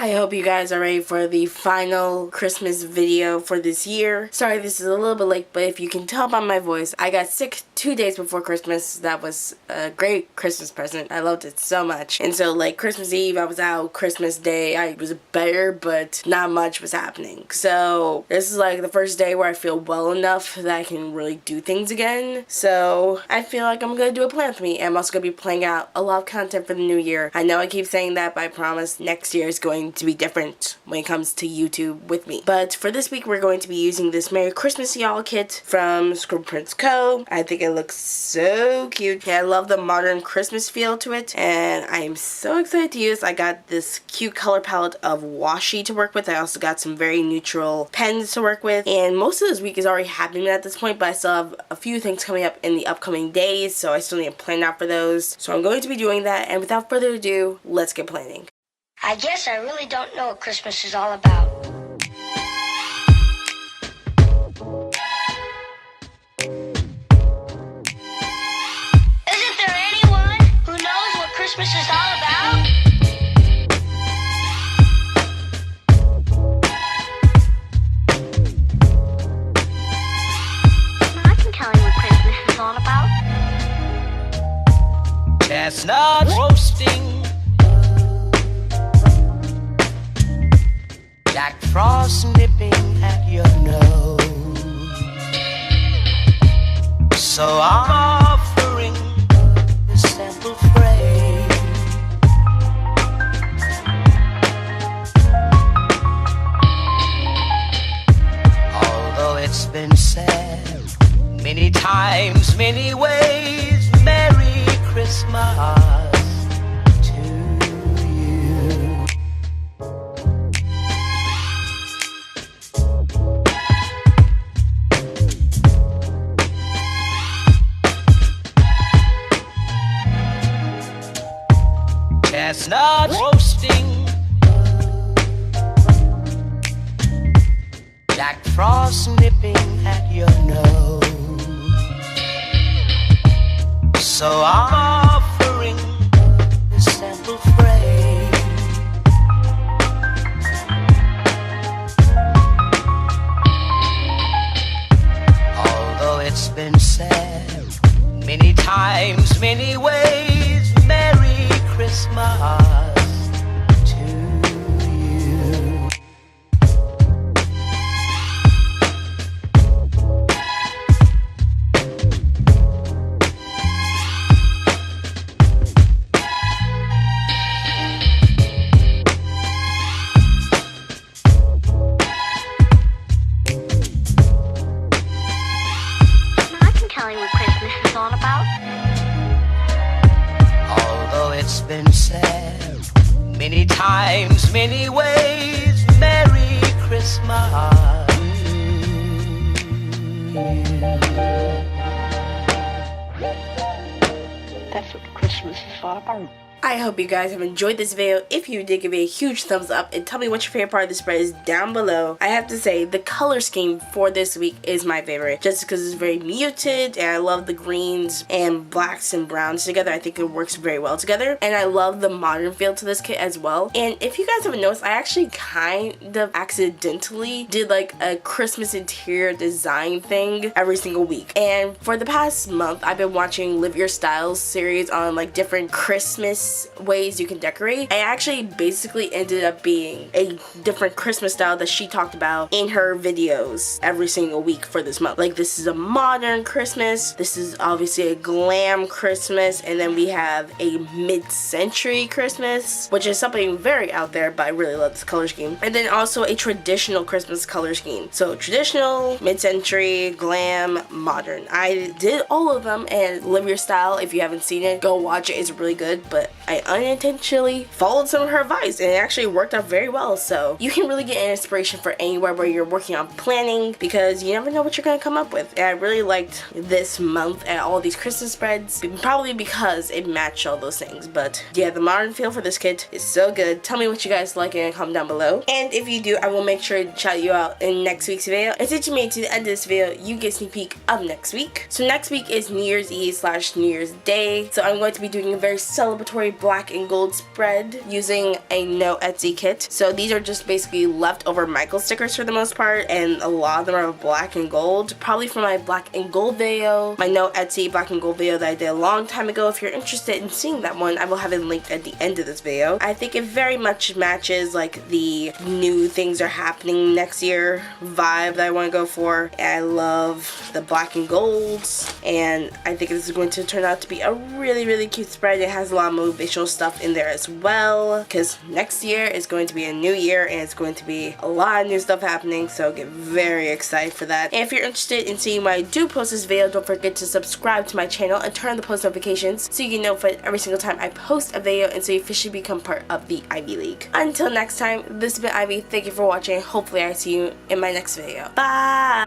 I hope you guys are ready for the final Christmas video for this year. Sorry this is a little bit late, but if you can tell by my voice, I got sick 2 days before Christmas. That was a great Christmas present. I loved it so much. And so like Christmas Eve, I was out. Christmas Day, I was better, but not much was happening. So this is like the first day where I feel well enough that I can really do things again. So I feel like I'm gonna do a plan for me. And I'm also gonna be playing out a lot of content for the new year. I know I keep saying that, but I promise next year is going to be different when it comes to YouTube with me. But for this week, we're going to be using this Merry Christmas Y'all kit from Scribble Prints Co. I think it looks so cute. Yeah, I love the modern Christmas feel to it, and I am so excited to use. I got this cute color palette of washi to work with. I also got some very neutral pens to work with, and most of this week is already happening at this point, but I still have a few things coming up in the upcoming days, so I still need to plan out for those. So I'm going to be doing that, and without further ado, let's get planning. I guess I really don't know what Christmas is all about. Isn't there anyone who knows what Christmas is all about? I can tell you what Christmas is all about. Chestnut roasting, Jack Frost nipping at your nose. So I'm offering this simple phrase. Although it's been said many times, many ways, Merry Christmas. Chestnut roasting, Jack Frost nipping at your nose. So I'm offering this simple phrase. Although it's been said many times, many ways, Merry Christmas to you. I can tell you what Christmas is all about. Although it's been said many times, many ways, Merry Christmas. That's what Christmas is all about. I hope you guys have enjoyed this video. If you did, give it a huge thumbs up and tell me what your favorite part of the spread is down below. I have to say the color scheme for this week is my favorite just because it's very muted, and I love the greens and blacks and browns together. I think it works very well together, and I love the modern feel to this kit as well. And if you guys haven't noticed, I actually kind of accidentally did like a Christmas interior design thing every single week. And for the past month, I've been watching Live Your Styles series on like different Christmas ways you can decorate. I actually basically ended up being a different Christmas style that she talked about in her videos every single week for this month. Like this is a modern Christmas, this is obviously a glam Christmas, and then we have a mid-century Christmas, which is something very out there, but I really love this color scheme. And then also a traditional Christmas color scheme. So traditional, mid-century, glam, modern. I did all of them, and Live Your Style, if you haven't seen it, go watch it. It's really good, but I unintentionally followed some of her advice and it actually worked out very well. So you can really get an inspiration for anywhere where you're working on planning, because you never know what you're gonna come up with. And I really liked this month and all these Christmas spreads, probably because it matched all those things. But yeah, the modern feel for this kit is so good. Tell me what you guys like and comment down below. And if you do, I will make sure to shout you out in next week's video. And since you made it to the end of this video, you get a sneak peek of next week. So next week is New Year's Eve / New Year's Day. So I'm going to be doing a very celebratory Canary black and gold spread using a no Etsy kit. So these are just basically leftover Michael stickers for the most part, and a lot of them are black and gold, probably from my black and gold video, my no Etsy black and gold video that I did a long time ago. If you're interested in seeing that one, I will have it linked at the end of this video. I think it very much matches like the new things are happening next year vibe that I want to go for. And I love the black and golds, and I think this is going to turn out to be a really cute spread. It has a lot of motivational stuff in there as well, because next year is going to be a new year and it's going to be a lot of new stuff happening, so get very excited for that. And if you're interested in seeing when I do post this video, don't forget to subscribe to my channel and turn on the post notifications so you get notified every single time I post a video, and so you officially become part of the Ivy League. Until next time, this has been Ivy. Thank you for watching. Hopefully I see you in my next video. Bye!